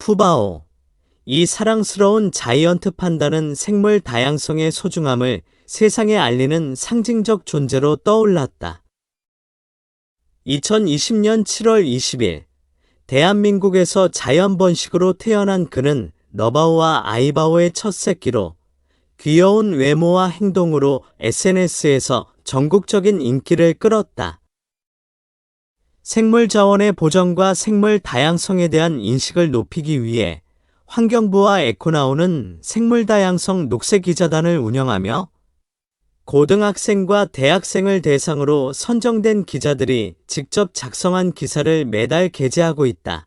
푸바오. 이 사랑스러운 자이언트 판다는 생물 다양성의 소중함을 세상에 알리는 상징적 존재로 떠올랐다. 2020년 7월 20일, 대한민국에서 자연 번식으로 태어난 그는 너바오와 아이바오의 첫 새끼로 귀여운 외모와 행동으로 SNS에서 전국적인 인기를 끌었다. 생물 자원의 보전과 생물 다양성에 대한 인식을 높이기 위해 환경부와 에코나우는 생물 다양성 녹색기자단을 운영하며 고등학생과 대학생을 대상으로 선정된 기자들이 직접 작성한 기사를 매달 게재하고 있다.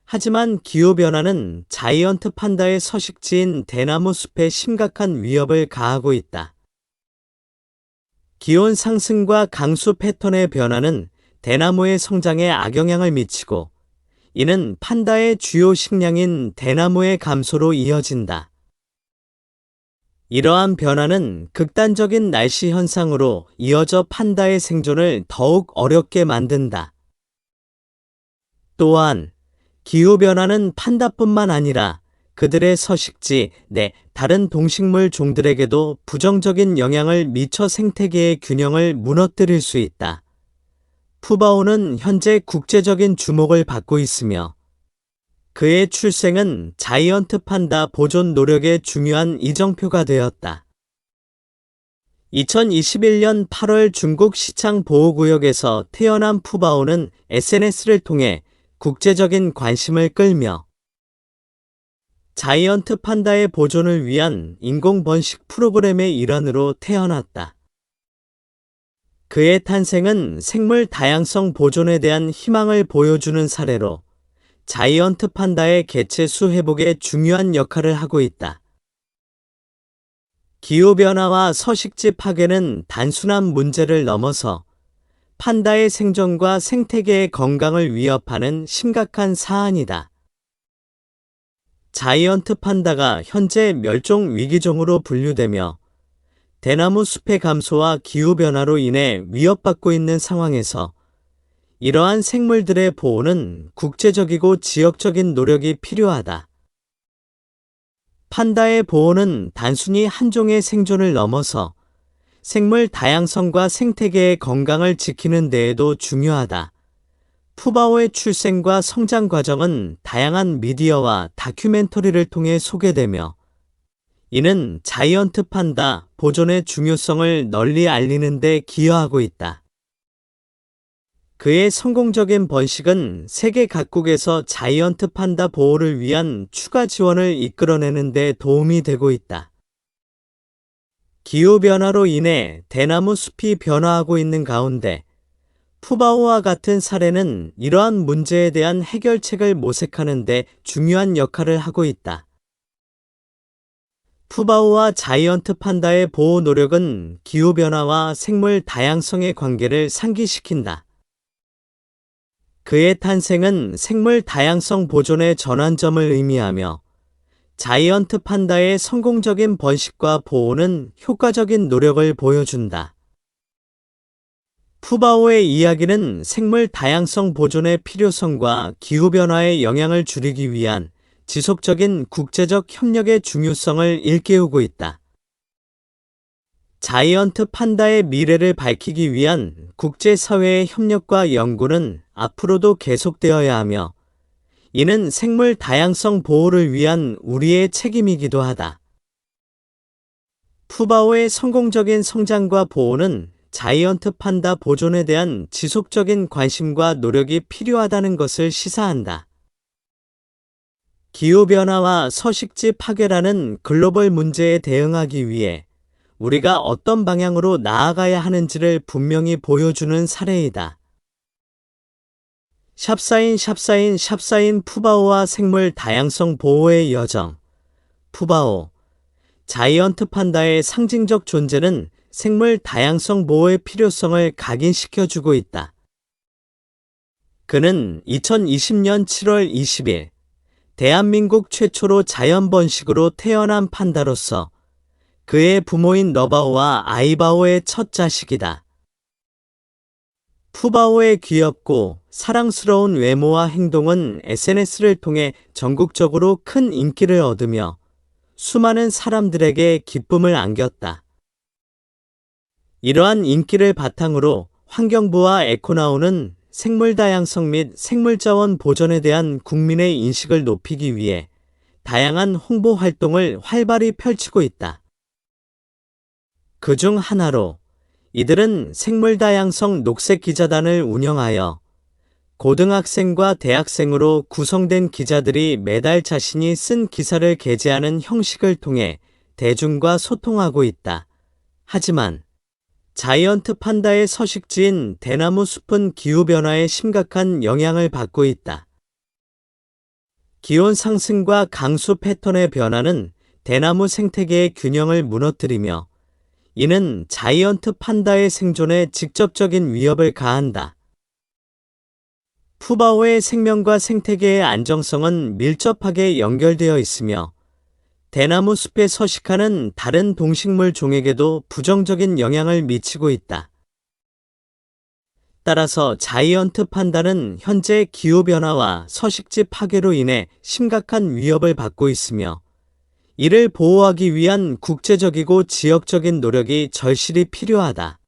하지만 기후변화는 자이언트 판다의 서식지인 대나무 숲에 심각한 위협을 가하고 있다. 기온 상승과 강수 패턴의 변화는 대나무의 성장에 악영향을 미치고, 이는 판다의 주요 식량인 대나무의 감소로 이어진다. 이러한 변화는 극단적인 날씨 현상으로 이어져 판다의 생존을 더욱 어렵게 만든다. 또한 기후변화는 판다뿐만 아니라 그들의 서식지 내 다른 동식물 종들에게도 부정적인 영향을 미쳐 생태계의 균형을 무너뜨릴 수 있다. 푸바오는 현재 국제적인 주목을 받고 있으며, 그의 출생은 자이언트 판다 보존 노력의 중요한 이정표가 되었다. 2021년 8월 중국 시창 보호구역에서 태어난 푸바오는 SNS를 통해 국제적인 관심을 끌며 자이언트 판다의 보존을 위한 인공 번식 프로그램의 일환으로 태어났다. 그의 탄생은 생물 다양성 보존에 대한 희망을 보여주는 사례로 자이언트 판다의 개체 수 회복에 중요한 역할을 하고 있다. 기후변화와 서식지 파괴는 단순한 문제를 넘어서 판다의 생존과 생태계의 건강을 위협하는 심각한 사안이다. 자이언트 판다가 현재 멸종 위기종으로 분류되며 대나무 숲의 감소와 기후변화로 인해 위협받고 있는 상황에서 이러한 생물들의 보호는 국제적이고 지역적인 노력이 필요하다. 판다의 보호는 단순히 한 종의 생존을 넘어서 생물 다양성과 생태계의 건강을 지키는 데에도 중요하다. 푸바오의 출생과 성장 과정은 다양한 미디어와 다큐멘터리를 통해 소개되며, 이는 자이언트 판다 보존의 중요성을 널리 알리는 데 기여하고 있다. 그의 성공적인 번식은 세계 각국에서 자이언트 판다 보호를 위한 추가 지원을 이끌어내는 데 도움이 되고 있다. 기후변화로 인해 대나무 숲이 변화하고 있는 가운데 푸바오와 같은 사례는 이러한 문제에 대한 해결책을 모색하는 데 중요한 역할을 하고 있다. 푸바오와 자이언트 판다의 보호 노력은 기후변화와 생물 다양성의 관계를 상기시킨다. 그의 탄생은 생물 다양성 보존의 전환점을 의미하며, 자이언트 판다의 성공적인 번식과 보호는 효과적인 노력을 보여준다. 푸바오의 이야기는 생물 다양성 보존의 필요성과 기후변화의 영향을 줄이기 위한 지속적인 국제적 협력의 중요성을 일깨우고 있다. 자이언트 판다의 미래를 밝히기 위한 국제사회의 협력과 연구는 앞으로도 계속되어야 하며, 이는 생물 다양성 보호를 위한 우리의 책임이기도 하다. 푸바오의 성공적인 성장과 보호는 자이언트 판다 보존에 대한 지속적인 관심과 노력이 필요하다는 것을 시사한다. 기후변화와 서식지 파괴라는 글로벌 문제에 대응하기 위해 우리가 어떤 방향으로 나아가야 하는지를 분명히 보여주는 사례이다. 샵사인 푸바오와 생물 다양성 보호의 여정. 푸바오. 자이언트 판다의 상징적 존재는 생물 다양성 보호의 필요성을 각인시켜주고 있다. 그는 2020년 7월 20일 대한민국 최초로 자연 번식으로 태어난 판다로서 그의 부모인 너바오와 아이바오의 첫 자식이다. 푸바오의 귀엽고 사랑스러운 외모와 행동은 SNS를 통해 전국적으로 큰 인기를 얻으며 수많은 사람들에게 기쁨을 안겼다. 이러한 인기를 바탕으로 환경부와 에코나우는 생물 다양성 및 생물자원 보존에 대한 국민의 인식을 높이기 위해 다양한 홍보 활동을 활발히 펼치고 있다. 그중 하나로 이들은 생물 다양성 녹색 기자단을 운영하여 고등학생과 대학생으로 구성된 기자들이 매달 자신이 쓴 기사를 게재하는 형식을 통해 대중과 소통하고 있다. 하지만 자이언트 판다의 서식지인 대나무 숲은 기후변화에 심각한 영향을 받고 있다. 기온 상승과 강수 패턴의 변화는 대나무 생태계의 균형을 무너뜨리며 이는 자이언트 판다의 생존에 직접적인 위협을 가한다. 푸바오의 생명과 생태계의 안정성은 밀접하게 연결되어 있으며 대나무 숲에 서식하는 다른 동식물 종에게도 부정적인 영향을 미치고 있다. 따라서 자이언트 판다는 현재 기후변화와 서식지 파괴로 인해 심각한 위협을 받고 있으며 이를 보호하기 위한 국제적이고 지역적인 노력이 절실히 필요하다.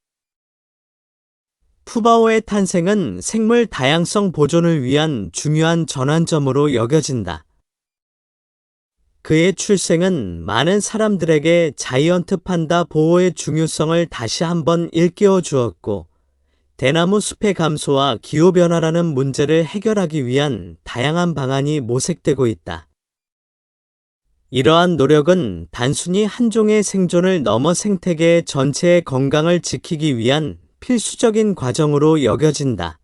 푸바오의 탄생은 생물 다양성 보존을 위한 중요한 전환점으로 여겨진다. 그의 출생은 많은 사람들에게 자이언트 판다 보호의 중요성을 다시 한번 일깨워 주었고, 대나무 숲의 감소와 기후변화라는 문제를 해결하기 위한 다양한 방안이 모색되고 있다. 이러한 노력은 단순히 한 종의 생존을 넘어 생태계 전체의 건강을 지키기 위한 필수적인 과정으로 여겨진다.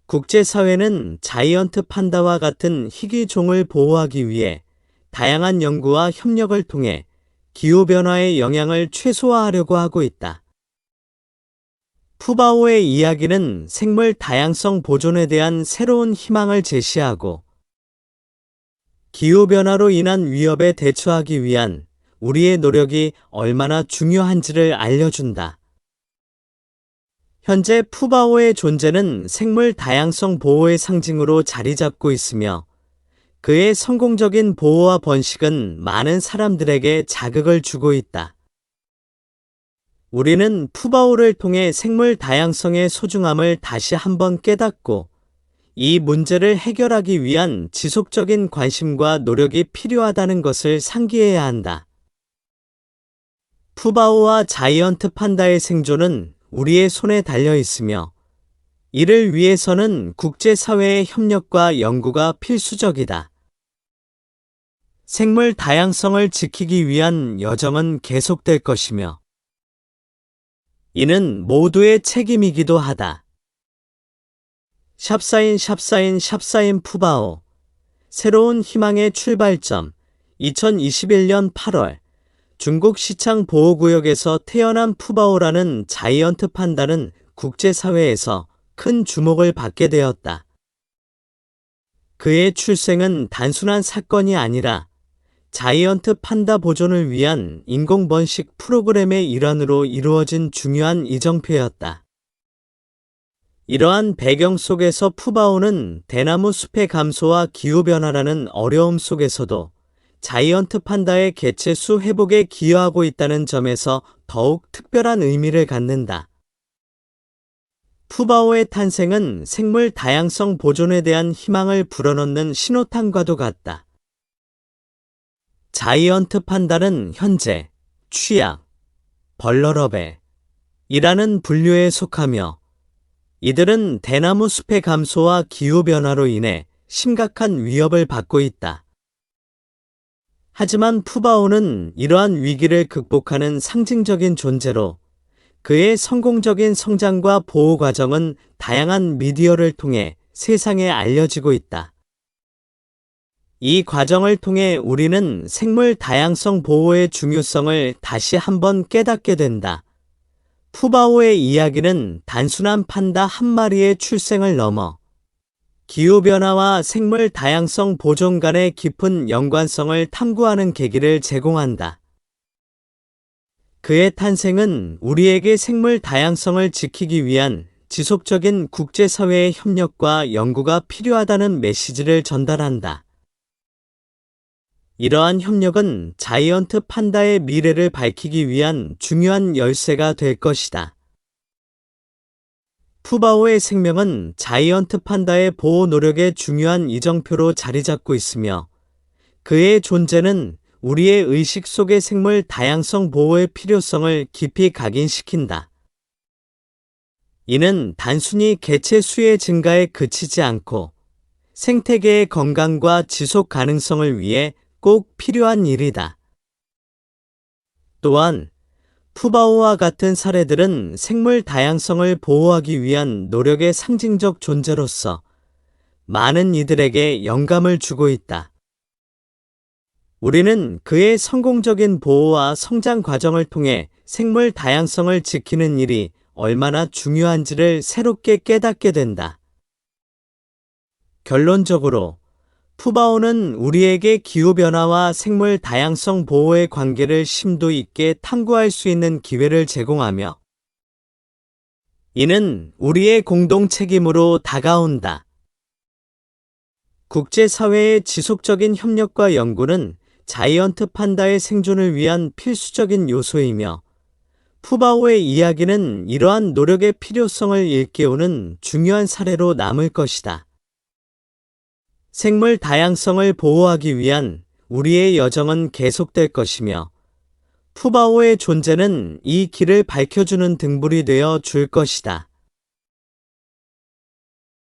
국제사회는 자이언트 판다와 같은 희귀종을 보호하기 위해 다양한 연구와 협력을 통해 기후변화의 영향을 최소화하려고 하고 있다. 푸바오의 이야기는 생물 다양성 보존에 대한 새로운 희망을 제시하고 기후변화로 인한 위협에 대처하기 위한 우리의 노력이 얼마나 중요한지를 알려준다. 현재 푸바오의 존재는 생물 다양성 보호의 상징으로 자리 잡고 있으며 그의 성공적인 보호와 번식은 많은 사람들에게 자극을 주고 있다. 우리는 푸바오를 통해 생물 다양성의 소중함을 다시 한번 깨닫고 이 문제를 해결하기 위한 지속적인 관심과 노력이 필요하다는 것을 상기해야 한다. 푸바오와 자이언트 판다의 생존은 우리의 손에 달려 있으며 이를 위해서는 국제사회의 협력과 연구가 필수적이다. 생물 다양성을 지키기 위한 여정은 계속될 것이며 이는 모두의 책임이기도 하다. 샵사인 푸바오 새로운 희망의 출발점 2021년 8월 중국 시창 보호구역에서 태어난 푸바오라는 자이언트 판다는 국제사회에서 큰 주목을 받게 되었다. 그의 출생은 단순한 사건이 아니라 자이언트 판다 보존을 위한 인공번식 프로그램의 일환으로 이루어진 중요한 이정표였다. 이러한 배경 속에서 푸바오는 대나무 숲의 감소와 기후변화라는 어려움 속에서도 자이언트 판다의 개체수 회복에 기여하고 있다는 점에서 더욱 특별한 의미를 갖는다. 푸바오의 탄생은 생물 다양성 보존에 대한 희망을 불어넣는 신호탄과도 같다. 자이언트 판다는 현재 취약, 벌러러베 이라는 분류에 속하며 이들은 대나무 숲의 감소와 기후변화로 인해 심각한 위협을 받고 있다. 하지만 푸바오는 이러한 위기를 극복하는 상징적인 존재로 그의 성공적인 성장과 보호 과정은 다양한 미디어를 통해 세상에 알려지고 있다. 이 과정을 통해 우리는 생물 다양성 보호의 중요성을 다시 한번 깨닫게 된다. 푸바오의 이야기는 단순한 판다 한 마리의 출생을 넘어 기후변화와 생물 다양성 보존 간의 깊은 연관성을 탐구하는 계기를 제공한다. 그의 탄생은 우리에게 생물 다양성을 지키기 위한 지속적인 국제사회의 협력과 연구가 필요하다는 메시지를 전달한다. 이러한 협력은 자이언트 판다의 미래를 밝히기 위한 중요한 열쇠가 될 것이다. 푸바오의 생명은 자이언트 판다의 보호 노력의 중요한 이정표로 자리 잡고 있으며 그의 존재는 우리의 의식 속의 생물 다양성 보호의 필요성을 깊이 각인시킨다. 이는 단순히 개체 수의 증가에 그치지 않고 생태계의 건강과 지속 가능성을 위해 꼭 필요한 일이다. 또한 푸바오와 같은 사례들은 생물 다양성을 보호하기 위한 노력의 상징적 존재로서 많은 이들에게 영감을 주고 있다. 우리는 그의 성공적인 보호와 성장 과정을 통해 생물 다양성을 지키는 일이 얼마나 중요한지를 새롭게 깨닫게 된다. 결론적으로 푸바오는 우리에게 기후변화와 생물 다양성 보호의 관계를 심도 있게 탐구할 수 있는 기회를 제공하며 이는 우리의 공동 책임으로 다가온다. 국제사회의 지속적인 협력과 연구는 자이언트 판다의 생존을 위한 필수적인 요소이며 푸바오의 이야기는 이러한 노력의 필요성을 일깨우는 중요한 사례로 남을 것이다. 생물 다양성을 보호하기 위한 우리의 여정은 계속될 것이며 푸바오의 존재는 이 길을 밝혀주는 등불이 되어 줄 것이다.